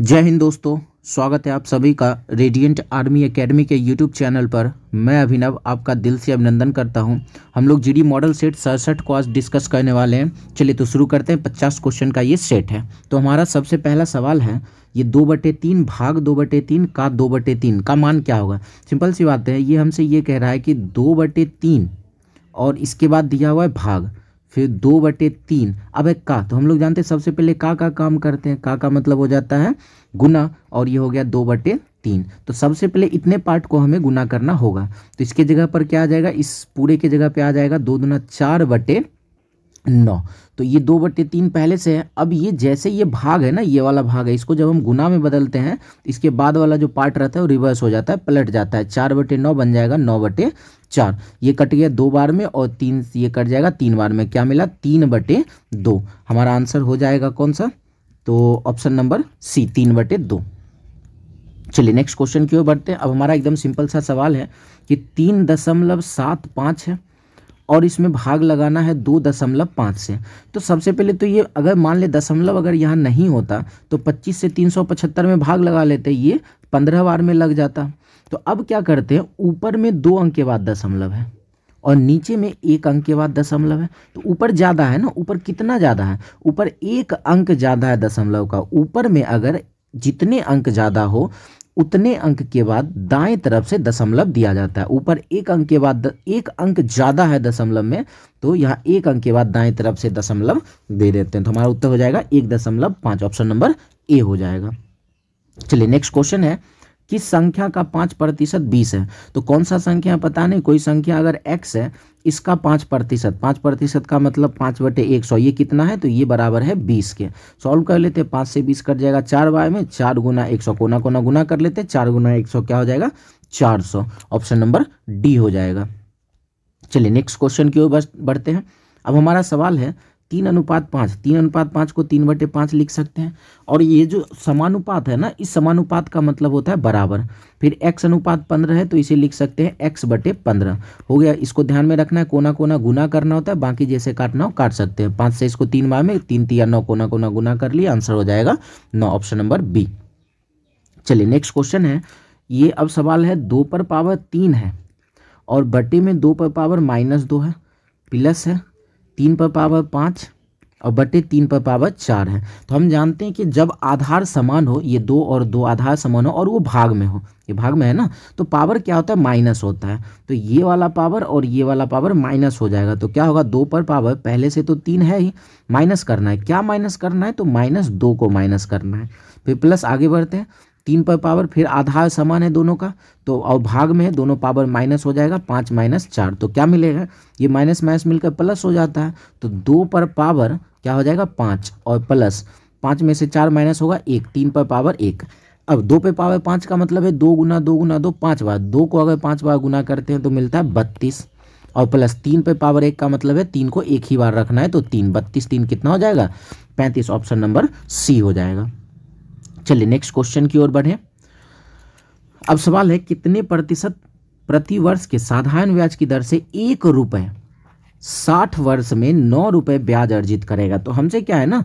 जय हिंद दोस्तों, स्वागत है आप सभी का रेडिएंट आर्मी एकेडमी के यूट्यूब चैनल पर। मैं अभिनव आपका दिल से अभिनंदन करता हूं। हम लोग जीडी मॉडल सेट 67 को आज डिस्कस करने वाले हैं। चलिए तो शुरू करते हैं। 50 क्वेश्चन का ये सेट है। तो हमारा सबसे पहला सवाल है, ये 2/3 भाग 2/3 का 2/3 का मान क्या होगा। सिंपल सी बात है, ये हमसे ये कह रहा है कि 2/3 और इसके बाद दिया हुआ है भाग, फिर 2/3 अब एक का। तो हम लोग जानते हैं सबसे पहले का काम करते हैं। का मतलब हो जाता है गुना, और ये हो गया 2/3। तो सबसे पहले इतने पार्ट को हमें गुना करना होगा। तो इसके जगह पर क्या आ जाएगा, इस पूरे के जगह पे आ जाएगा 2 दूना 4/9। तो ये 2/3 पहले से है। अब ये जैसे ये भाग है ना, ये वाला भाग है, इसको जब हम गुना में बदलते हैं, इसके बाद वाला जो पार्ट रहता है वो रिवर्स हो जाता है, पलट जाता है। 4/9 बन जाएगा 9/4। ये कट गया 2 बार में, और 3 ये कट जाएगा 3 बार में। क्या मिला, 3/2। हमारा आंसर हो जाएगा कौन सा, तो ऑप्शन नंबर सी, 3/2। चलिए नेक्स्ट क्वेश्चन की ओर बढ़ते हैं। अब हमारा एकदम सिंपल सा सवाल है कि 3.75 है और इसमें भाग लगाना है 2.5 से। तो सबसे पहले तो ये अगर मान ले दशमलव अगर यहाँ नहीं होता तो 25 से 375 में भाग लगा लेते, ये 15 बार में लग जाता। तो अब क्या करते हैं, ऊपर में 2 अंक के बाद दशमलव है और नीचे में 1 अंक के बाद दशमलव है। तो ऊपर ज़्यादा है ना, ऊपर कितना ज़्यादा है, ऊपर 1 अंक ज़्यादा है दशमलव का। ऊपर में अगर जितने अंक ज़्यादा हो उतने अंक के बाद दाएं तरफ से दशमलव दिया जाता है। ऊपर 1 अंक के बाद 1 अंक ज़्यादा है दशमलव में, तो यहाँ 1 अंक के बाद दाएं तरफ से दशमलव दे देते हैं। तो हमारा उत्तर हो जाएगा 1.5, ऑप्शन नंबर ए हो जाएगा। चलिए नेक्स्ट क्वेश्चन है, किस संख्या का 5% 20 है। तो कौन सा संख्या पता नहीं, कोई संख्या अगर x है, इसका 5% का मतलब 5/100, ये कितना है, तो ये बराबर है 20 के। सॉल्व कर लेते हैं, 5 से 20 कट जाएगा 4 बार में, 4 गुना 100, कोना कोना गुना कर लेते हैं, 4 गुना 100 क्या हो जाएगा, 400। ऑप्शन नंबर डी हो जाएगा। चलिए नेक्स्ट क्वेश्चन की ओर बढ़ते हैं। अब हमारा सवाल है 3:5, 3:5 को 3/5 लिख सकते हैं। और ये जो समानुपात है ना, इस समानुपात का मतलब होता है बराबर। फिर x/15 है तो इसे लिख सकते हैं x/15 हो गया। इसको ध्यान में रखना है, कोना कोना गुना करना होता है, बाकी जैसे काटना हो काट सकते हैं। 5 से इसको 3 बार में, 3 3 9, कोना कोना गुना कर लिया, आंसर हो जाएगा 9, ऑप्शन नंबर बी। चलिए नेक्स्ट क्वेश्चन है, ये अब सवाल है 2/3 है और बटे में 2/-2 है, प्लस है 3/5 और बटे 3/4 है। तो हम जानते हैं कि जब आधार समान हो, ये 2 और 2 आधार समान हो और वो भाग में हो, ये भाग में है ना, तो पावर क्या होता है, माइनस होता है। तो ये वाला पावर और ये वाला पावर माइनस हो जाएगा। तो क्या होगा, 2/, पहले से तो 3 है ही, माइनस करना है। क्या माइनस करना है, तो -2 को माइनस करना है। फिर प्लस आगे बढ़ते हैं, 3/, फिर आधार समान है दोनों का, तो और भाग में है, दोनों पावर माइनस हो जाएगा, 5 - 4। तो क्या मिलेगा, ये माइनस माइनस मिलकर प्लस हो जाता है। तो 2/, क्या हो जाएगा 5 और प्लस 5 में से 4 माइनस होगा 1, 3/1। अब 2/5 का मतलब है 2 गुना 2 गुना 2 5 बार, 2 को अगर 5 बार गुना करते हैं तो मिलता है 32, और प्लस 3/1 का मतलब है 3 को एक ही बार रखना है, तो 3 32 3 कितना हो जाएगा, 35, ऑप्शन नंबर सी हो जाएगा। चलिए नेक्स्ट क्वेश्चन की ओर बढ़े। अब सवाल है, कितने प्रतिशत प्रति वर्ष के साधारण ब्याज की दर से 1 रुपये 60 वर्ष में 9 रुपये ब्याज अर्जित करेगा। तो हमसे क्या है ना,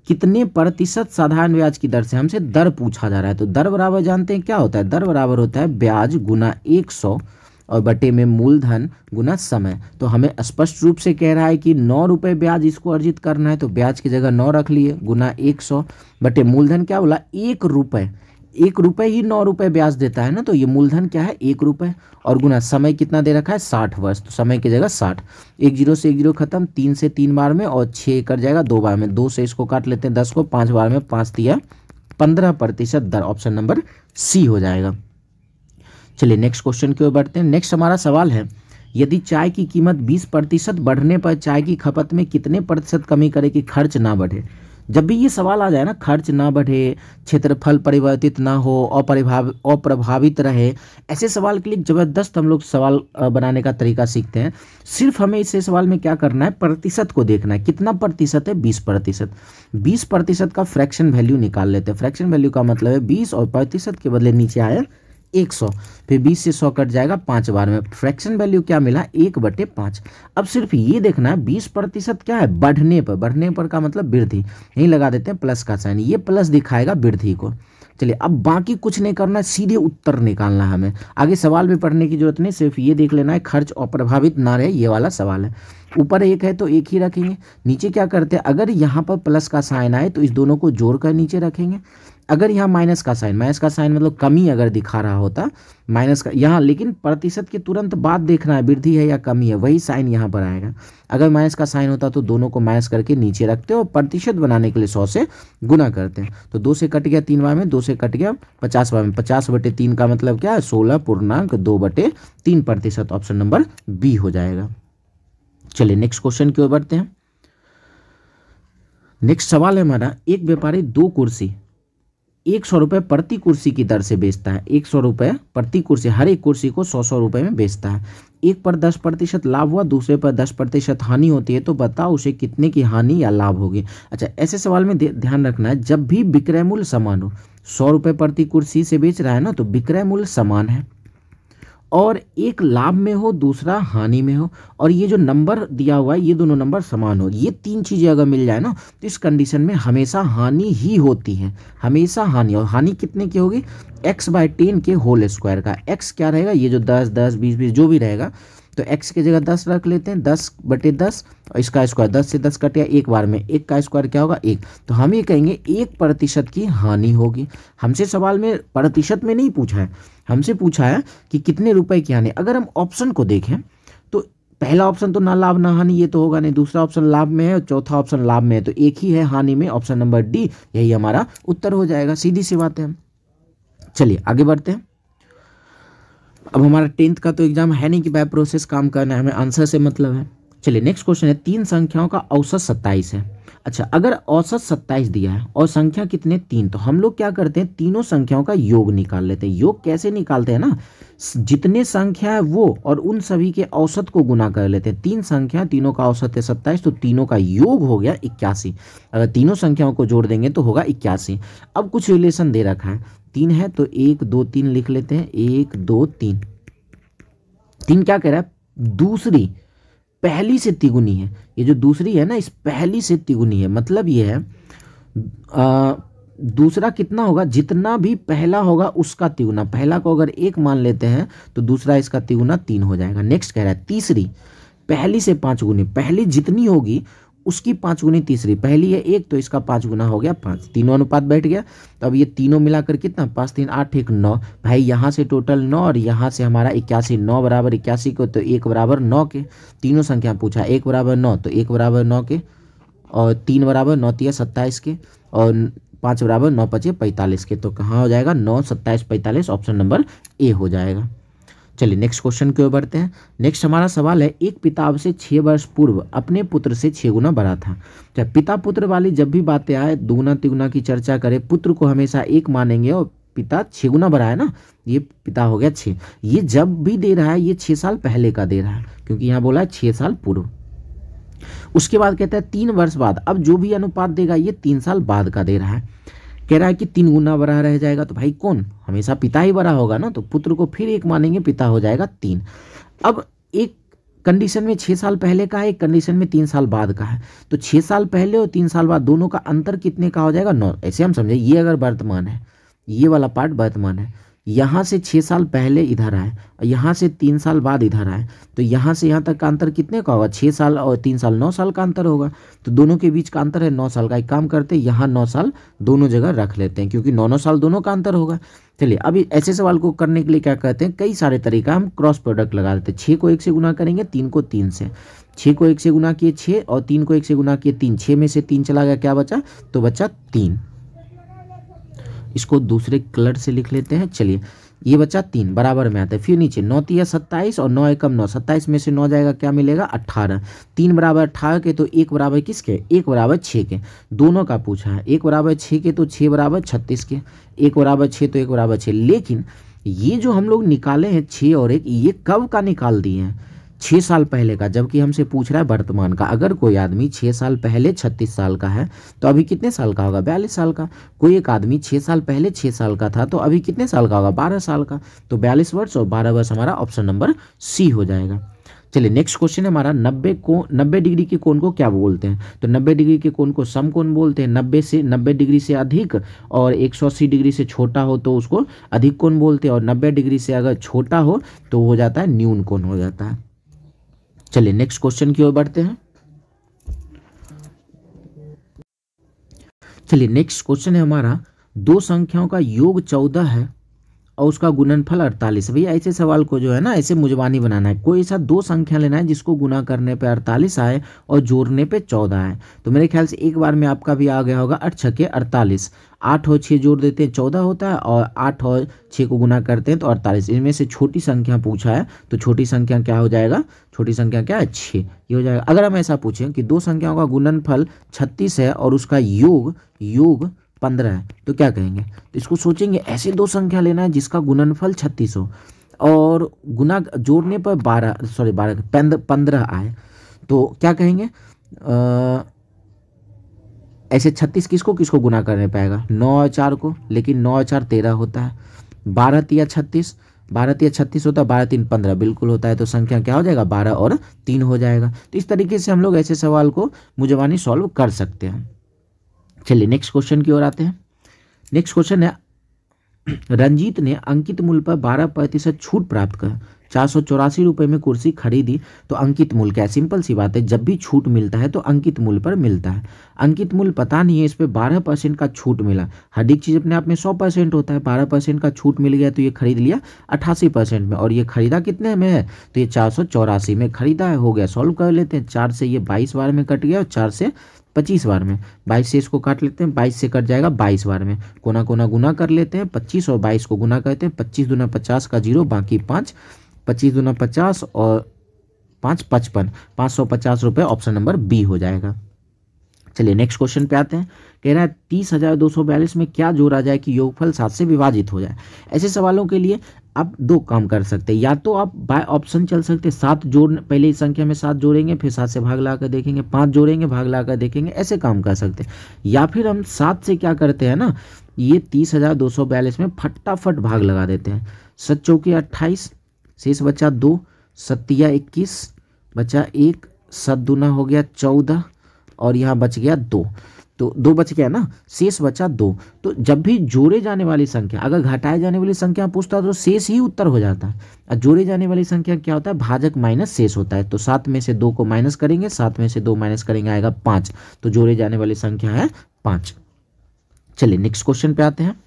कितने प्रतिशत साधारण ब्याज की दर से हमसे दर पूछा जा रहा है। तो दर बराबर जानते हैं क्या होता है, दर बराबर होता है ब्याज गुना 100 और बटे में मूलधन गुना समय। तो हमें स्पष्ट रूप से कह रहा है कि 9 रुपये ब्याज इसको अर्जित करना है, तो ब्याज की जगह 9 रख लिए, गुना 100 बटे मूलधन क्या बोला, 1 रुपये। 1 रुपये ही 9 रुपये ब्याज देता है ना, तो ये मूलधन क्या है 1 रुपये, और गुना समय कितना दे रखा है 60 वर्ष, तो समय की जगह 60। 1 0 से 1 0 खत्म, 3 से 3 बार में, और 6 कर जाएगा 2 बार में, 2 से इसको काट लेते हैं 10 को, 5 बार में 5 दिया 15% दर, ऑप्शन नंबर सी हो जाएगा। चलिए नेक्स्ट क्वेश्चन की ओर बढ़ते हैं। नेक्स्ट हमारा सवाल है, यदि चाय की कीमत 20% बढ़ने पर चाय की खपत में कितने प्रतिशत कमी करे कि खर्च ना बढ़े। जब भी ये सवाल आ जाए ना, खर्च ना बढ़े, क्षेत्रफल परिवर्तित ना हो, अप्रभावित रहे, ऐसे सवाल के लिए ज़बरदस्त हम लोग सवाल बनाने का तरीका सीखते हैं। सिर्फ हमें इस सवाल में क्या करना है, प्रतिशत को देखना है, कितना प्रतिशत है, 20%। 20% का फ्रैक्शन वैल्यू निकाल लेते हैं। फ्रैक्शन वैल्यू का मतलब है 20 और प्रतिशत के बदले नीचे आया 100, फिर 20 से 100 कट जाएगा 5 बार में। फ्रैक्शन वैल्यू क्या मिला 1/5। अब सिर्फ ये देखना है 20% क्या है बढ़ने पर का मतलब वृद्धि, यहीं लगा देते हैं प्लस का साइन, ये प्लस दिखाएगा वृद्धि को। चलिए अब बाकी कुछ नहीं करना है, सीधे उत्तर निकालना है हमें, आगे सवाल भी पढ़ने की जरूरत नहीं, सिर्फ ये देख लेना है खर्च अप्रभावित ना रहे, ये वाला सवाल है। ऊपर 1 है तो 1 ही रखेंगे, नीचे क्या करते हैं अगर यहाँ पर प्लस का साइन आए तो इस दोनों को जोड़कर नीचे रखेंगे, अगर यहाँ माइनस का साइन मतलब कमी अगर दिखा रहा होता माइनस का यहाँ, लेकिन प्रतिशत के तुरंत बाद देखना है वृद्धि है या कमी है, वही साइन यहाँ पर आएगा। अगर माइनस का साइन होता तो दोनों को माइनस करके नीचे रखते और प्रतिशत बनाने के लिए 100 से गुना करते हैं। तो 2 से कट गया 3 बार में, 2 से कट गया 50 बार में, 50/3 का मतलब क्या है 16.2/3%। ऑप्शन नंबर बी हो जाएगा। चलिए नेक्स्ट क्वेश्चन की ओर बढ़ते हैं। नेक्स्ट सवाल है हमारा, एक व्यापारी 2 कुर्सी 100 रुपये प्रति कुर्सी की दर से बेचता है। 100 रुपये प्रति कुर्सी, हर एक कुर्सी को 100 रुपये में बेचता है। एक पर 10% लाभ हुआ, दूसरे पर 10% हानि होती है, तो बताओ उसे कितने की हानि या लाभ होगी। अच्छा, ऐसे सवाल में ध्यान रखना है जब भी विक्रय मूल्य समान हो, 100 रुपये प्रति कुर्सी से बेच रहा है ना, तो विक्रय मूल्य समान है और एक लाभ में हो दूसरा हानि में हो, और ये जो नंबर दिया हुआ है ये दोनों नंबर समान हो, ये 3 चीज़ें अगर मिल जाए ना तो इस कंडीशन में हमेशा हानि ही होती है, हमेशा हानि। और हानि कितने की होगी x/10 के होल स्क्वायर का। x क्या रहेगा, ये जो 10 10 20 20 जो भी रहेगा, तो x की जगह 10 रख लेते हैं, 10/10 और इसका स्क्वायर 10 से 10 कट गया एक बार में, 1 का स्क्वायर क्या होगा 1, तो हम ये कहेंगे 1% की हानि होगी। हमसे सवाल में प्रतिशत में नहीं पूछा है, हमसे पूछा है कि कितने रुपए की हानि। अगर हम ऑप्शन को देखें तो पहला ऑप्शन तो ना लाभ ना हानि, ये तो होगा नहीं, दूसरा ऑप्शन लाभ में है और चौथा ऑप्शन लाभ में है, तो एक ही है हानि में, ऑप्शन नंबर डी, यही हमारा उत्तर हो जाएगा। सीधी सी बात है। चलिए आगे बढ़ते हैं। अब हमारा 10th का तो एग्जाम है नहीं कि बाय प्रोसेस काम करना है, हमें आंसर से मतलब है। चलिए नेक्स्ट क्वेश्चन है, 3 संख्याओं का औसत 27 है। अच्छा, अगर औसत 27 दिया है और संख्या कितने 3, तो हम लोग क्या करते हैं तीनों संख्याओं का योग निकाल लेते हैं। योग कैसे निकालते हैं ना, जितने संख्या है वो और उन सभी के औसत को गुना कर लेते हैं। 3 संख्या, तीनों का औसत है 27, तो तीनों का योग हो गया 81। अगर तीनों संख्याओं को जोड़ देंगे तो होगा 81। अब कुछ रिलेशन दे रखा है, 3 है तो 1 2 3 लिख लेते हैं, 1 2 3। 3 क्या कह रहा है, दूसरी पहली से तिगुनी है, ये जो दूसरी है ना इस पहली से तिगुनी है, मतलब ये है दूसरा कितना होगा, जितना भी पहला होगा उसका तिगुना। पहला को अगर 1 मान लेते हैं तो दूसरा इसका तिगुना 3 हो जाएगा। नेक्स्ट कह रहा है तीसरी पहली से 5 गुनी, पहली जितनी होगी उसकी 5 गुनी तीसरी, पहली है 1 तो इसका 5 गुना हो गया 5, तीनों अनुपात बैठ गया। तो अब ये तीनों मिलाकर कितना 5 3 8 1 9, भाई यहाँ से टोटल 9 और यहाँ से हमारा 81, 9 बराबर 81 को, तो 1 बराबर 9 के। तीनों संख्या पूछा, 1 बराबर 9 तो 1 बराबर 9 के, और 3 बराबर 9 3 27 के, और 5 बराबर 9 5 45 के। तो कहाँ हो जाएगा 9 27 45, ऑप्शन नंबर ए हो जाएगा। चलिए नेक्स्ट क्वेश्चन की ओर बढ़ते हैं। नेक्स्ट हमारा सवाल है, एक पिता अब से 6 वर्ष पूर्व अपने पुत्र से 6 गुना बड़ा था। जब पिता पुत्र वाली जब भी बातें आए, दुगुना तिगुना की चर्चा करें, पुत्र को हमेशा 1 मानेंगे और पिता 6 गुना बड़ा है ना, ये पिता हो गया 6। ये जब भी दे रहा है ये 6 साल पहले का दे रहा है, क्योंकि यहाँ बोला है 6 साल पूर्व। उसके बाद कहता है 3 वर्ष बाद, अब जो भी अनुपात देगा ये 3 साल बाद का दे रहा है। कह रहा है कि 3 गुना बड़ा रह जाएगा, तो भाई कौन, हमेशा पिता ही बड़ा होगा ना, तो पुत्र को फिर 1 मानेंगे, पिता हो जाएगा 3। अब एक कंडीशन में 6 साल पहले का है, एक कंडीशन में 3 साल बाद का है, तो 6 साल पहले और 3 साल बाद दोनों का अंतर कितने का हो जाएगा 9। ऐसे हम समझे, ये अगर वर्तमान है, ये वाला पार्ट वर्तमान है, यहाँ से 6 साल पहले इधर आए और यहाँ से 3 साल बाद इधर आए, तो यहाँ से यहाँ तक का अंतर कितने का होगा 6 साल और 3 साल 9 साल का अंतर होगा। तो दोनों के बीच का अंतर है 9 साल का। एक काम करते हैं यहाँ 9 साल दोनों जगह रख लेते हैं, क्योंकि 9 साल दोनों का अंतर होगा। चलिए अभी ऐसे सवाल को करने के लिए क्या कहते हैं, कई सारे तरीका, हम क्रॉस प्रोडक्ट लगा देते हैं। 6 को 1 से गुना करेंगे, 3 को 3 से, 6 को 1 से गुना किए 6 और 3 को 1 से गुना किए 3, 6 में से 3 चला गया, क्या बचा, तो बचा 3। इसको दूसरे कलर से लिख लेते हैं। चलिए ये बचा 3 बराबर में आता है, फिर नीचे 9 3 27 और 9 एकम 9, 27 में से 9 जाएगा, क्या मिलेगा 18। 3 बराबर 18 के, तो 1 बराबर किसके, 1 बराबर 6 के, दोनों का पूछा है। 1 बराबर 6 के तो 6 बराबर 36 के, 1 बराबर 6 तो 1 बराबर 6। लेकिन ये जो हम लोग निकाले हैं 6 और 1, ये कब का निकाल दिए हैं, 6 साल पहले का, जबकि हमसे पूछ रहा है वर्तमान का। अगर कोई आदमी 6 साल पहले 36 साल का है तो अभी कितने साल का होगा? 42 साल का। कोई एक आदमी 6 साल पहले 6 साल का था तो अभी कितने साल का होगा? 12 साल का। तो 42 वर्ष और 12 वर्ष हमारा ऑप्शन नंबर सी हो जाएगा। चलिए नेक्स्ट क्वेश्चन है हमारा, 90 डिग्री के कोण को क्या बोलते हैं? तो 90 डिग्री के कोण को समकोण बोलते हैं। 90 डिग्री से अधिक और 180 डिग्री से छोटा हो तो उसको अधिक कोण बोलते हैं, और 90 डिग्री से अगर छोटा हो तो हो जाता है न्यून कोण हो जाता है। चलिए नेक्स्ट क्वेश्चन की ओर बढ़ते हैं। चलिए नेक्स्ट क्वेश्चन है हमारा, दो संख्याओं का योग 14 है और उसका गुणनफल 48। भैया ऐसे सवाल को जो है ना ऐसे मुजबानी बनाना है। कोई ऐसा दो संख्या लेना है जिसको गुना करने पे 48 आए और जोड़ने पे 14 आए। तो मेरे ख्याल से एक बार में आपका भी आ गया होगा 8 छके 48। 8 और 6 जोड़ देते हैं 14 होता है, और 8 और 6 को गुना करते हैं तो 48। इनमें से छोटी संख्या पूछा है तो छोटी संख्या क्या हो जाएगा? छोटी संख्या क्या है? 6, ये हो जाएगा। अगर हम ऐसा पूछें कि दो संख्याओं का गुणनफल 36 है और उसका योग 15 है तो क्या कहेंगे? तो इसको सोचेंगे, ऐसे दो संख्या लेना है जिसका गुणनफल 36 हो और गुना जोड़ने पर 15 आए तो क्या कहेंगे? ऐसे 36 किसको किसको गुना करने पाएगा? 9 और 4 को, लेकिन 9 और 4 13 होता है। 12 तिया 36 होता है, 12 3 15 बिल्कुल होता है। तो संख्या क्या हो जाएगा? 12 और 3 हो जाएगा। तो इस तरीके से हम लोग ऐसे सवाल को मुजबानी सॉल्व कर सकते हैं। चलिए नेक्स्ट क्वेश्चन की ओर आते हैं। नेक्स्ट क्वेश्चन है, रंजीत ने अंकित मूल्य पर 12% छूट प्राप्त कर 484 रुपये में कुर्सी खरीदी तो अंकित मूल्य क्या है? सिंपल सी बात है, जब भी छूट मिलता है तो अंकित मूल्य पर मिलता है। अंकित मूल्य पता नहीं है, इस पर 12% का छूट मिला। हर एक चीज़ अपने आप में 100% होता है। 12% का छूट मिल गया तो ये खरीद लिया 88% में, और ये खरीदा कितने में है? तो ये 484 में खरीदा है। हो गया, सॉल्व कर लेते हैं। 4 से ये 22 बार में कट गया और 4 से 25 बार में। 22 से इसको काट लेते हैं, 22 से कट जाएगा 22 बार में। कोना कोना गुना कर लेते हैं, 25 और 22 को गुना करते हैं। 25 दूना 50 का 0 बाकी 5, 25 दूना 50 और 5 55, 550 रुपये ऑप्शन नंबर बी हो जाएगा। चलिए नेक्स्ट क्वेश्चन पे आते हैं। कह रहा है 30,242 में क्या जोड़ा जाए कि योगफल 7 से विभाजित हो जाए? ऐसे सवालों के लिए आप दो काम कर सकते हैं, या तो आप बाय ऑप्शन चल सकते हैं। 7 जोड़, पहले इस संख्या में 7 जोड़ेंगे, फिर 7 से भाग लाकर देखेंगे, 5 जोड़ेंगे, भाग लाकर देखेंगे, ऐसे काम कर सकते हैं। या फिर हम 7 से क्या करते हैं ना, ये 30,242 में फटाफट भाग लगा देते हैं। 7 चौके 28, शेष बचा 2, 7 तिया 21, बचा 1, 7 दूना हो गया 14 और यहाँ बच गया 2। तो 2 बच गया ना, शेष बचा 2। तो जब भी जोड़े जाने वाली संख्या, अगर घटाए जाने वाली संख्या पूछता तो शेष ही उत्तर हो जाता है। और जोड़े जाने वाली संख्या क्या होता है? भाजक माइनस शेष होता है। तो 7 में से 2 को माइनस करेंगे, 7 में से 2 माइनस करेंगे, आएगा 5। तो जोड़े जाने वाली संख्या है 5। चलिए नेक्स्ट क्वेश्चन पे आते हैं।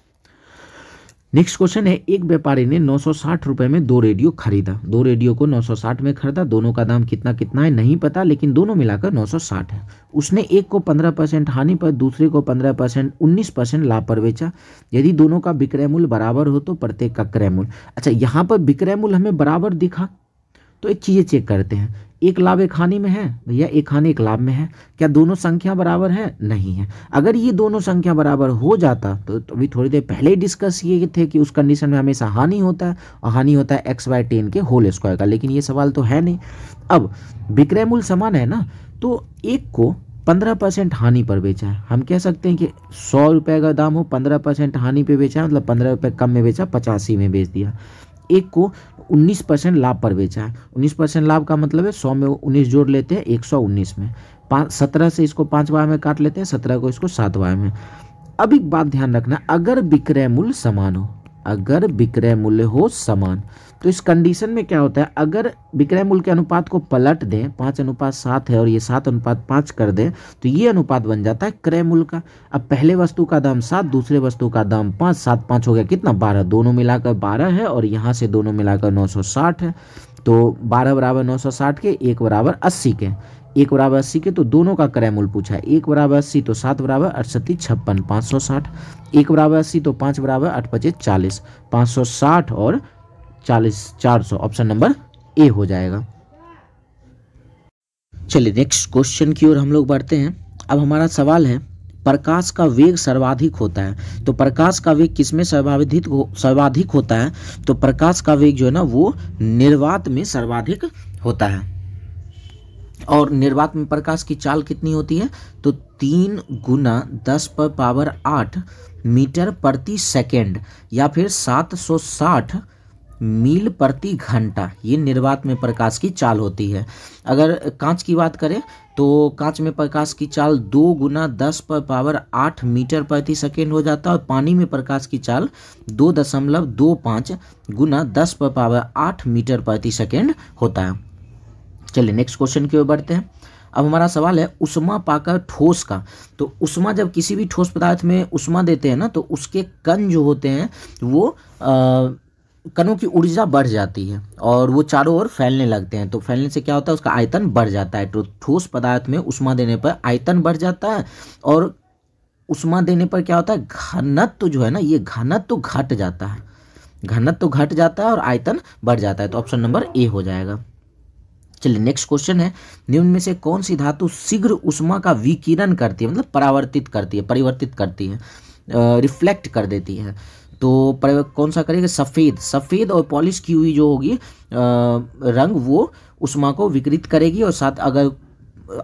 नेक्स्ट क्वेश्चन है, एक व्यापारी ने 960 रुपये में 2 रेडियो खरीदा। 2 रेडियो को 960 में खरीदा। दोनों का दाम कितना कितना है नहीं पता, लेकिन दोनों मिलाकर 960 है। उसने एक को 15% हानि पर, दूसरे को 15% 19% लाभ पर बेचा। यदि दोनों का विक्रय मूल्य बराबर हो तो प्रत्येक का क्रय मूल्य। अच्छा, यहाँ पर विक्रय मूल्य हमें बराबर दिखा तो एक चीज़ें चेक करते हैं। एक लाभ एक हानि में है भैया, एक हानि एक लाभ में है। क्या दोनों संख्या बराबर है? नहीं है। अगर ये दोनों संख्या बराबर हो जाता तो अभी थोड़ी देर पहले ही डिस्कस किए थे कि उस कंडीशन में हमेशा हानि होता है, और हानि होता है x/10 के होल स्क्वायर का, लेकिन ये सवाल तो है नहीं। अब विक्रय मूल्य समान है ना, तो एक को 15% हानि पर बेचा है। हम कह सकते हैं कि 100 रुपये का दाम हो, 15% हानि पे बेचा है, मतलब 15 रुपये कम में बेचा, 85 में बेच दिया। एक को 19% लाभ पर बेचा है। 19% लाभ का मतलब है 100 में 19 जोड़ लेते हैं 119 में, 17 से इसको 5 बार में काट लेते हैं, 17 को इसको 7 बार में। अब एक बात ध्यान रखना, अगर विक्रय मूल्य समान हो, अगर विक्रय मूल्य हो समान, तो इस कंडीशन में क्या होता है? अगर विक्रय मूल्य के अनुपात को पलट दें, 5:7 है और ये 7:5 कर दें, तो ये अनुपात बन जाता है क्रय मूल्य का। अब पहले वस्तु का दाम 7, दूसरे वस्तु का दाम 5, 7 5 हो गया कितना? 12। दोनों मिलाकर 12 है और यहाँ से दोनों मिलाकर 960 है। तो 12 बराबर 960 के, 1 बराबर 80 के, 1 बराबर 80 के, तो दोनों का क्रय मूल्य पूछा है। 1 बराबर 80 तो 7 बराबर 68 56 560, 1 बराबर 80 तो 5 बराबर 8 5 40, 560 और 40 400, ऑप्शन नंबर ए हो जाएगा। चलिए नेक्स्ट क्वेश्चन की ओर हम लोग बढ़ते हैं। अब हमारा सवाल है, प्रकाश का वेग सर्वाधिक होता है। तो प्रकाश का वेग किसमें सर्वाधिक होता है? तो प्रकाश का वेग जो है ना वो निर्वात में सर्वाधिक होता है। और निर्वात में प्रकाश की चाल कितनी होती है? तो 3 गुना 10⁻8 मीटर प्रति सेकेंड या फिर 760 मील प्रति घंटा, ये निर्वात में प्रकाश की चाल होती है। अगर कांच की बात करें तो कांच में प्रकाश की चाल 2 गुना 10⁻8 मीटर प्रति सेकेंड हो जाता है, और पानी में प्रकाश की चाल 2.25 गुना 10⁻8 मीटर प्रति सेकेंड होता है। चलिए नेक्स्ट क्वेश्चन की ओर बढ़ते हैं। अब हमारा सवाल है उष्मा पाकर ठोस का। तो उष्मा, जब किसी भी ठोस पदार्थ में उष्मा देते हैं ना, तो उसके कण जो होते हैं वो कणों की ऊर्जा बढ़ जाती है और वो चारों ओर फैलने लगते हैं। तो फैलने से क्या होता है? उसका आयतन बढ़ जाता है। तो ठोस पदार्थ में उष्मा देने पर आयतन बढ़ जाता है, और उष्मा देने पर क्या होता है? घनत्व जो है ना, ये घनत्व घट जाता है, घनत्व घट जाता है और आयतन बढ़ जाता है। तो ऑप्शन नंबर ए हो जाएगा। चलिए नेक्स्ट क्वेश्चन है, निम्न में से कौन सी धातु शीघ्र उष्मा का विकिरण करती है, मतलब परावर्तित करती है, परिवर्तित करती है, रिफ्लेक्ट कर देती है? तो कौन सा करेगा? सफ़ेद। सफ़ेद और पॉलिश की हुई जो होगी रंग, वो उष्मा को विकृत करेगी। और साथ अगर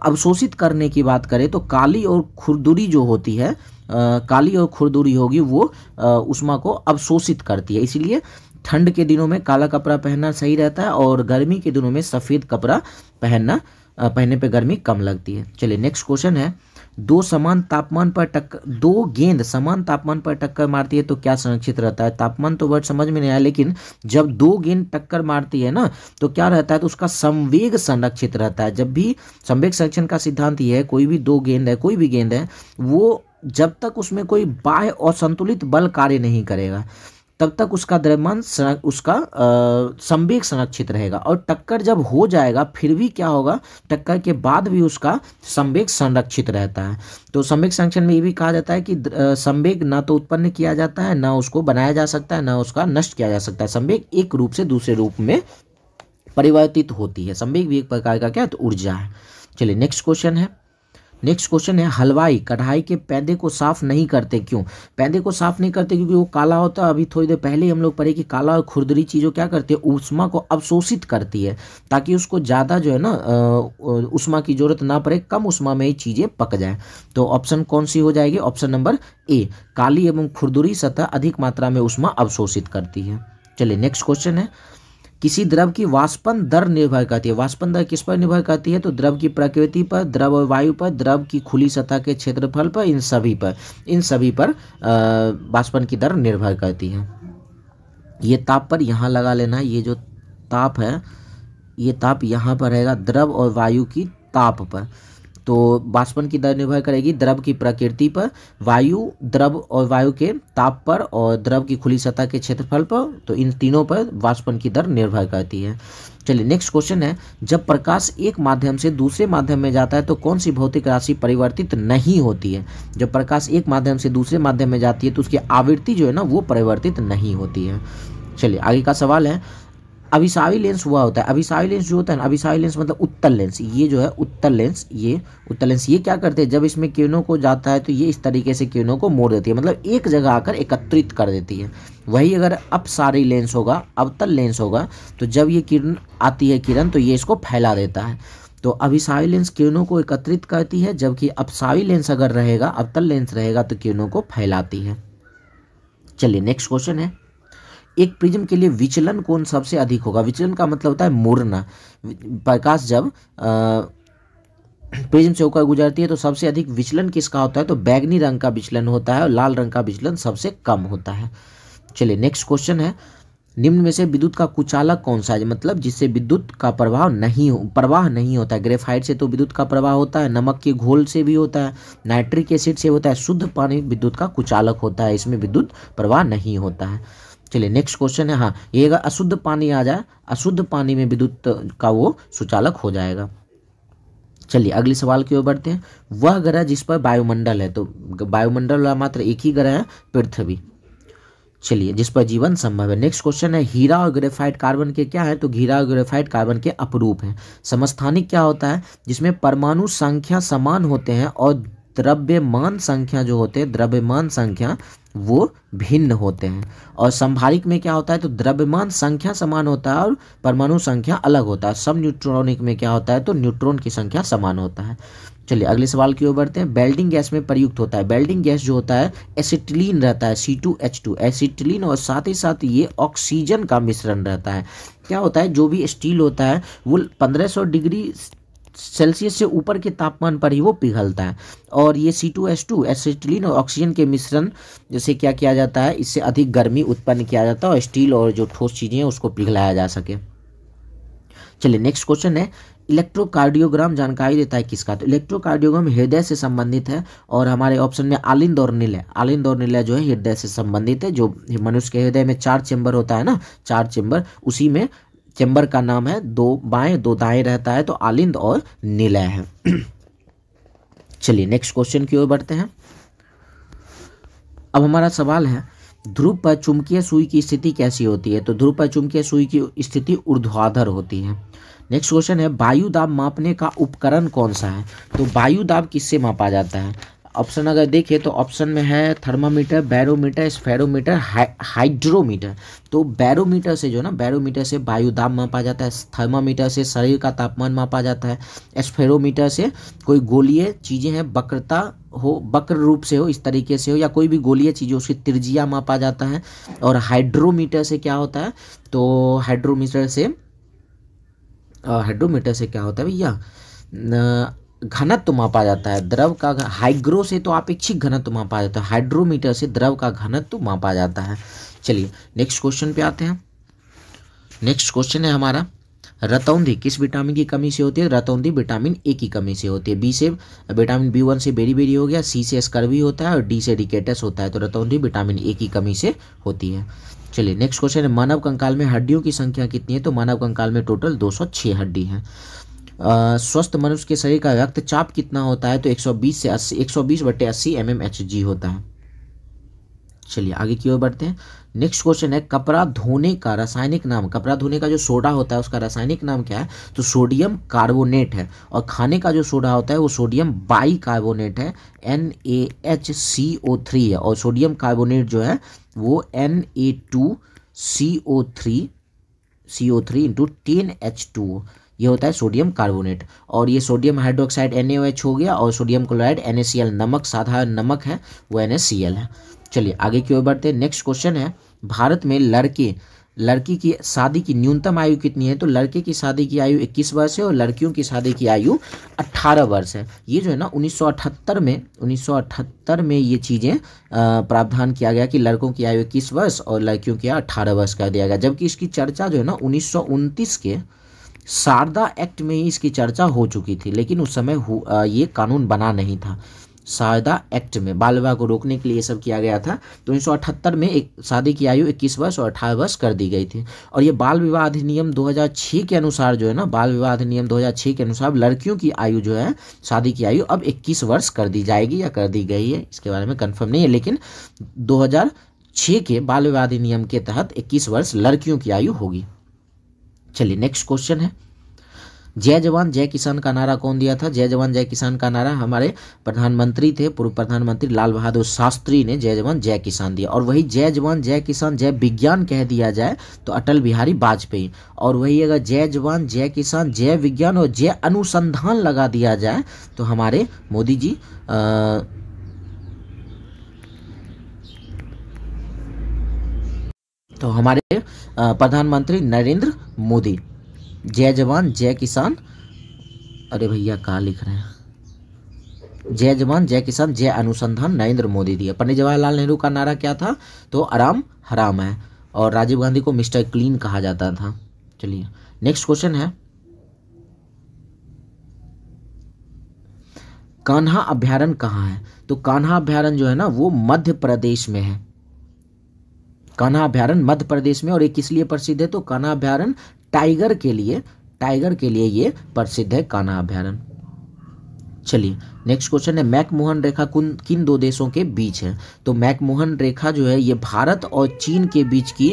अवशोषित करने की बात करें तो काली और खुरदुरी जो होती है, काली और खुरदुरी होगी, वो उष्मा को अवशोषित करती है। इसीलिए ठंड के दिनों में काला कपड़ा पहनना सही रहता है, और गर्मी के दिनों में सफ़ेद कपड़ा पहनने पे गर्मी कम लगती है। चलिए नेक्स्ट क्वेश्चन है, दो गेंद समान तापमान पर टक्कर मारती है तो क्या संरक्षित रहता है? तापमान तो वर्ड समझ में नहीं आया, लेकिन जब दो गेंद टक्कर मारती है ना, तो क्या रहता है? तो उसका संवेग संरक्षित रहता है। जब भी संवेग संरक्षण का सिद्धांत ये है, कोई भी दो गेंद है, कोई भी गेंद है, वो जब तक उसमें कोई बाह्य और संतुलित बल कार्य नहीं करेगा, तब तक उसका द्रव्यमान उसका संवेग संरक्षित रहेगा। और टक्कर जब हो जाएगा, फिर भी क्या होगा? टक्कर के बाद भी उसका संवेग संरक्षित रहता है। तो संवेग संरक्षण में ये भी कहा जाता है कि संवेग ना तो उत्पन्न किया जाता है, ना उसको बनाया जा सकता है, ना उसका नष्ट किया जा सकता है। संवेग एक रूप से दूसरे रूप में परिवर्तित होती है। संवेग भी एक प्रकार का क्या है? तो ऊर्जा है। चलिए नेक्स्ट क्वेश्चन है, हलवाई कढ़ाई के पैदे को साफ नहीं करते, क्यों? पैदे को साफ नहीं करते क्योंकि वो काला होता है। अभी थोड़ी देर पहले ही हम लोग पढ़े कि काला और खुरदरी चीज़ों क्या करती है? उष्मा को अवशोषित करती है, ताकि उसको ज़्यादा जो है ना उष्मा की जरूरत ना पड़े, कम उष्मा में ही चीज़ें पक जाए। तो ऑप्शन कौन सी हो जाएगी? ऑप्शन नंबर ए, काली एवं खुरदुरी सतह अधिक मात्रा में उष्मा अवशोषित करती है। चलिए नेक्स्ट क्वेश्चन है, किसी द्रव की वाष्पन दर निर्भर करती है। वाष्पन दर किस पर निर्भर करती है? तो द्रव की प्रकृति पर, द्रव और वायु पर, द्रव की खुली सतह के क्षेत्रफल पर, इन सभी पर वाष्पन की दर निर्भर करती है। ये ताप पर यहाँ लगा लेना है, ये जो ताप है, ये ताप यहाँ पर रहेगा द्रव और वायु की ताप पर। तो वाष्पन की दर निर्भर करेगी द्रव की प्रकृति पर, द्रव और वायु के ताप पर, और द्रव की खुली सतह के क्षेत्रफल पर। तो इन तीनों पर वाष्पन की दर निर्भर करती है। चलिए नेक्स्ट क्वेश्चन है, जब प्रकाश एक माध्यम से दूसरे माध्यम में जाता है तो कौन सी भौतिक राशि परिवर्तित नहीं होती है? जब प्रकाश एक माध्यम से दूसरे माध्यम में जाती है तो उसकी आवृत्ति जो है ना, वो परिवर्तित नहीं होती है। चलिए आगे का सवाल है, अभिसावी लेंस हुआ होता है। अभिसावी लेंस जो होता है ना, अभिसावी लेंस मतलब उत्तल लेंस, ये जो है उत्तल लेंस, ये क्या करते हैं? जब इसमें किरणों को जाता है तो ये इस तरीके से किरणों को मोड़ देती है, मतलब एक जगह आकर एकत्रित कर देती है। वही अगर अपसारी लेंस होगा, अवतल लेंस होगा, तो जब ये किरण आती है तो ये इसको फैला देता है। तो अभिसावी लेंस किरणों को एकत्रित करती है, जबकि अपसावी लेंस अगर रहेगा, अवतल लेंस रहेगा, तो किरणों को फैलाती है। चलिए नेक्स्ट क्वेश्चन है, एक प्रिज्म के लिए विचलन कोण सबसे अधिक होगा। विचलन का मतलब होता है मुड़ना। प्रकाश जब प्रिज्म से होकर गुजरती है तो सबसे अधिक विचलन किसका होता है? तो बैगनी रंग का विचलन होता है, और लाल रंग का विचलन सबसे कम होता है। चलिए नेक्स्ट क्वेश्चन है, निम्न में से विद्युत का कुचालक कौन सा है? मतलब जिससे विद्युत का प्रवाह नहीं होता है। ग्रेफाइट से तो विद्युत का प्रवाह होता है, नमक के घोल से भी होता है, नाइट्रिक एसिड से होता है, शुद्ध पानी विद्युत का कुचालक होता है, इसमें विद्युत प्रवाह नहीं होता है। चलिए नेक्स्ट क्वेश्चन है, हाँ, ये अगर अशुद्ध पानी आ जाए, अशुद्ध पानी में विद्युत का वो सुचालक हो जाएगा। चलिए अगले सवाल की ओर बढ़ते हैं, वह ग्रह जिस पर वायुमंडल है। तो वायुमंडल वाला मात्र एक ही ग्रह है, पृथ्वी। चलिए, जिस पर जीवन संभव है। नेक्स्ट क्वेश्चन है, हीरा और ग्रेफाइट कार्बन के क्या है? तो हीरा और ग्रेफाइट कार्बन के अपरूप हैं। समस्थानिक क्या होता है? जिसमें परमाणु संख्या समान होते हैं और द्रव्यमान संख्या जो होते हैं, द्रव्यमान संख्या वो भिन्न होते हैं। और संभारिक में क्या होता है, तो द्रव्यमान संख्या समान होता है और परमाणु संख्या अलग होता है। सब न्यूट्रॉनिक में क्या होता है, तो न्यूट्रॉन की संख्या समान होता है। चलिए अगले सवाल की ओर बढ़ते हैं। बेल्डिंग गैस में प्रयुक्त होता है, बेल्डिंग गैस जो होता है एसिटिलीन रहता है, C2H2 एसिटिलीन, और साथ ही साथ ये ऑक्सीजन का मिश्रण रहता है। क्या होता है, जो भी स्टील होता है वो 1500 डिग्री सेल्सियस से ऊपर के तापमान पर ही वो पिघलता है। और ये C2H2 एसिटिलीन और ऑक्सीजन के मिश्रण जैसे क्या किया जाता है, इससे अधिक गर्मी उत्पन्न किया जाता है और स्टील और जो ठोस चीज़ें हैं उसको पिघलाया जा सके। चलिए नेक्स्ट क्वेश्चन है, इलेक्ट्रोकार्डियोग्राम जानकारी देता है किसका, तो इलेक्ट्रोकार्डियोग्राम हृदय से संबंधित है और हमारे ऑप्शन में आलिंद और निलय, आलिंद और निलय जो है हृदय से संबंधित है। जो मनुष्य के हृदय में 4 चेंबर होता है ना, 4 चेंबर, उसी में चेंबर का नाम है 2 बाएं 2 दाएं रहता है, तो आलिंद और निलय है। चलिए नेक्स्ट क्वेश्चन की ओर बढ़ते हैं। अब हमारा सवाल है, ध्रुव पर चुंबकीय सुई की स्थिति कैसी होती है, तो ध्रुव पर चुंबकीय सुई की स्थिति ऊर्ध्वाधर होती है। नेक्स्ट क्वेश्चन है, वायु दाब मापने का उपकरण कौन सा है, तो वायु दाब किससे मापा जाता है। ऑप्शन अगर देखें तो ऑप्शन में है थर्मामीटर, बैरोमीटर, स्फेरोमीटर, हाइड्रोमीटर। तो बैरोमीटर से जो ना, बैरोमीटर से वायु दाब मापा जाता है, थर्मामीटर से शरीर का तापमान मापा जाता है, स्फेरोमीटर से कोई गोलीय चीज़ें हैं वक्रता हो, वक्र रूप से हो, इस तरीके से हो, या कोई भी गोलीय चीज़ हो उसकी त्रिज्या मापा जाता है। और हाइड्रोमीटर से क्या होता है, तो हाइड्रोमीटर से क्या होता है भैया, घनत्व मापा जाता है, द्रव का। हाइग्रो से तो अपेक्षिक घनत्व मापा जाता है, हाइड्रोमीटर से द्रव का घनत्व मापा जाता है। चलिए नेक्स्ट क्वेश्चन पे आते हैं। नेक्स्ट क्वेश्चन है हमारा, रतौंधी किस विटामिन की कमी से होती है, रतौंधी विटामिन ए की कमी से होती है। बी से विटामिन B1 से बेरी हो गया, सी से स्कर्वी होता है और डी से रिकेटस होता है, तो रतौंधी विटामिन ए की कमी से होती है। चलिए नेक्स्ट क्वेश्चन है, मानव कंकाल में हड्डियों की संख्या कितनी है, तो मानव कंकाल में टोटल 206 हड्डी है। स्वस्थ मनुष्य के शरीर का रक्तचाप कितना होता है, तो 120 से 80, 120/80 mmHg होता है। चलिए आगे की ओर बढ़ते हैं। नेक्स्ट क्वेश्चन है, कपड़ा धोने का रासायनिक नाम, कपड़ा धोने का जो सोडा होता है उसका रासायनिक नाम क्या है, तो सोडियम कार्बोनेट है। और खाने का जो सोडा होता है वो सोडियम बाई कार्बोनेट है, NaHCO3 है। और सोडियम कार्बोनेट जो है वो Na2CO3 इंटू 10H2, ये होता है सोडियम कार्बोनेट। और ये सोडियम हाइड्रोक्साइड NaOH हो गया, और सोडियम क्लोराइड NaCl, नमक साधारण नमक है वो NaCl है। चलिए आगे की ओर बढ़ते हैं। नेक्स्ट क्वेश्चन है, भारत में लड़की की शादी की न्यूनतम आयु कितनी है, तो लड़के की शादी की आयु 21 वर्ष है और लड़कियों की शादी की आयु 18 वर्ष है। ये जो है ना 1978 में ये चीज़ें प्रावधान किया गया कि लड़कों की आयु 21 वर्ष और लड़कियों की आयु 18 वर्ष कर दिया गया। जबकि इसकी चर्चा जो है ना 1929 के शारदा एक्ट में ही इसकी चर्चा हो चुकी थी, लेकिन उस समय ये कानून बना नहीं था। शारदा एक्ट में बाल विवाह को रोकने के लिए ये सब किया गया था। तो 1978 में एक शादी की आयु 21 वर्ष और 18 वर्ष कर दी गई थी। और ये बाल विवाह अधिनियम 2006 के अनुसार जो है ना, बाल विवाह अधिनियम 2006 के अनुसार लड़कियों की आयु जो है, शादी की आयु अब 21 वर्ष कर दी जाएगी या कर दी गई है, इसके बारे में कंफर्म नहीं है, लेकिन 2006 के बाल विवाह अधिनियम के तहत 21 वर्ष लड़कियों की आयु होगी। चलिए नेक्स्ट क्वेश्चन है, जय जवान जय किसान का नारा कौन दिया था, जय जवान जय किसान का नारा हमारे प्रधानमंत्री थे, पूर्व प्रधानमंत्री लाल बहादुर शास्त्री ने जय जवान जय किसान दिया। और वही जय जवान जय किसान जय विज्ञान कह दिया जाए तो अटल बिहारी वाजपेयी। और वही अगर जय जवान जय किसान जय विज्ञान और जय अनुसंधान लगा दिया जाए तो हमारे मोदी जी तो हमारे प्रधानमंत्री नरेंद्र मोदी। जय जवान जय किसान, अरे भैया कहाँ लिख रहे हैं, जय जवान जय किसान जय अनुसंधान नरेंद्र मोदी दिया। पंडित जवाहरलाल नेहरू का नारा क्या था, तो आराम हराम है। और राजीव गांधी को मिस्टर क्लीन कहा जाता था। चलिए नेक्स्ट क्वेश्चन है, कान्हा अभ्यारण्य कहाँ है, तो कान्हा अभ्यारण्य जो है ना वो मध्य प्रदेश में है। कान्हा अभ्यारण्य मध्य प्रदेश में, और ये किस लिए प्रसिद्ध है, तो कान्हा अभ्यारण्य टाइगर के लिए ये प्रसिद्ध है कान्हा अभ्यारण्य। चलिए नेक्स्ट क्वेश्चन है, मैकमोहन रेखा किन दो देशों के बीच है, तो मैकमोहन रेखा जो है ये भारत और चीन के बीच की,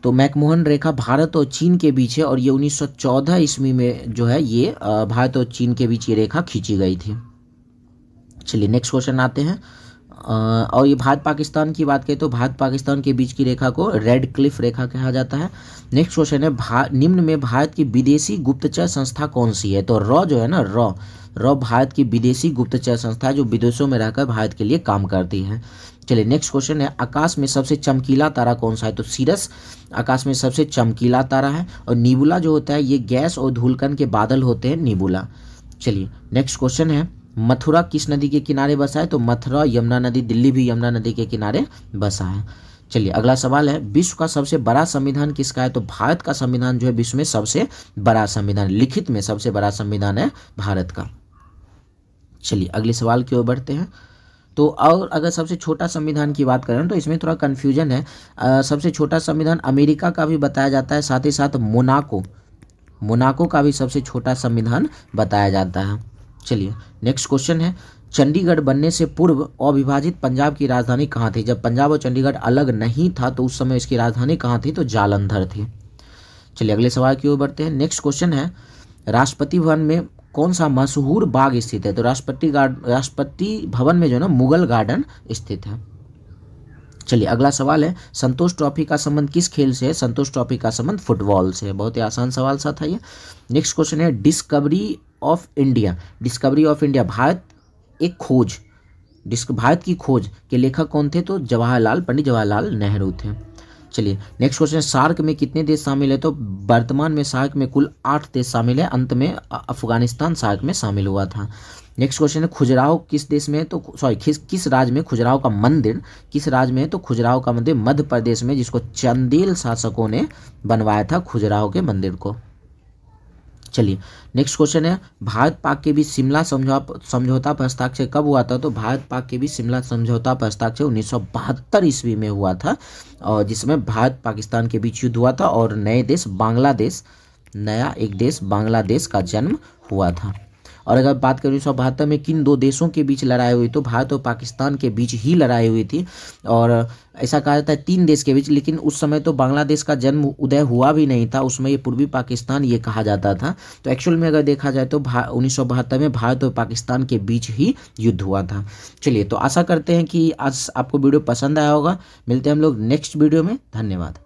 तो मैकमोहन रेखा भारत और चीन के बीच है और ये 1914 ईस्वी में जो है ये भारत और चीन के बीच ये रेखा खींची गई थी। चलिए नेक्स्ट क्वेश्चन आते हैं। और ये भारत पाकिस्तान की बात करें तो भारत पाकिस्तान के बीच की रेखा को रेड क्लिफ रेखा कहा जाता है। नेक्स्ट क्वेश्चन है निम्न में भारत की विदेशी गुप्तचर संस्था कौन सी है? तो रॉ जो है ना, रॉ भारत की विदेशी गुप्तचर संस्था है जो विदेशों में रहकर भारत के लिए काम करती है। चलिए नेक्स्ट क्वेश्चन है आकाश में सबसे चमकीला तारा कौन सा है? तो सीरस आकाश में सबसे चमकीला तारा है। और निबुला जो होता है ये गैस और धूलकण के बादल होते हैं, निबुला। चलिए नेक्स्ट क्वेश्चन है मथुरा किस नदी के किनारे बसा है? तो मथुरा यमुना नदी, दिल्ली भी यमुना नदी के किनारे बसा है। चलिए अगला सवाल है विश्व का सबसे बड़ा संविधान किसका है? तो भारत का संविधान जो है विश्व में सबसे बड़ा संविधान, लिखित में सबसे बड़ा संविधान है भारत का। चलिए अगले सवाल की ओर बढ़ते हैं। तो और अगर सबसे छोटा संविधान की बात करें तो इसमें थोड़ा कन्फ्यूजन है। सबसे छोटा संविधान अमेरिका का भी बताया जाता है, साथ ही साथ मोनाको का भी सबसे छोटा संविधान बताया जाता है। चलिए नेक्स्ट क्वेश्चन है चंडीगढ़ बनने से पूर्व अविभाजित पंजाब की राजधानी कहाँ थी? जब पंजाब और चंडीगढ़ अलग नहीं था तो उस समय इसकी राजधानी कहाँ थी? तो जालंधर थी। चलिए अगले सवाल की ओर बढ़ते हैं। नेक्स्ट क्वेश्चन है राष्ट्रपति भवन में कौन सा मशहूर बाग स्थित है? तो राष्ट्रपति भवन में जो है ना मुगल गार्डन स्थित है। चलिए अगला सवाल है संतोष ट्रॉफी का संबंध किस खेल से है? संतोष ट्रॉफी का संबंध फुटबॉल से है। बहुत ही आसान सवाल सा था ये। नेक्स्ट क्वेश्चन है डिस्कवरी ऑफ इंडिया भारत की खोज के लेखक कौन थे? तो पंडित जवाहरलाल नेहरू थे। चलिए नेक्स्ट क्वेश्चन सार्क में कितने देश शामिल है? तो वर्तमान में सार्क में कुल 8 देश शामिल है, अंत में अफगानिस्तान सार्क में शामिल हुआ था। नेक्स्ट क्वेश्चन है खजुराहो किस देश में है? तो किस राज्य में खजुराहो का मंदिर किस राज्य में है? तो खजुराहो का मंदिर मध्य प्रदेश में, जिसको चंदेल शासकों ने बनवाया था खजुराहो के मंदिर को। चलिए नेक्स्ट क्वेश्चन है भारत पाक के बीच शिमला समझौता पर हस्ताक्षर कब हुआ था? तो भारत पाक के बीच शिमला समझौता पर हस्ताक्षर 1972 ईस्वी में हुआ था, और जिसमें भारत पाकिस्तान के बीच युद्ध हुआ था और नया एक देश बांग्लादेश का जन्म हुआ था। और अगर बात करें 1972 में किन 2 देशों के बीच लड़ाई हुई? तो भारत और पाकिस्तान के बीच ही लड़ाई हुई थी, और ऐसा कहा जाता है 3 देश के बीच, लेकिन उस समय तो बांग्लादेश का जन्म उदय हुआ भी नहीं था, उसमें ये पूर्वी पाकिस्तान ये कहा जाता था। तो एक्चुअल में अगर देखा जाए तो 1972 में भारत और पाकिस्तान के बीच ही युद्ध हुआ था। चलिए तो आशा करते हैं कि आज आपको वीडियो पसंद आया होगा। मिलते हैं हम लोग नेक्स्ट वीडियो में। धन्यवाद।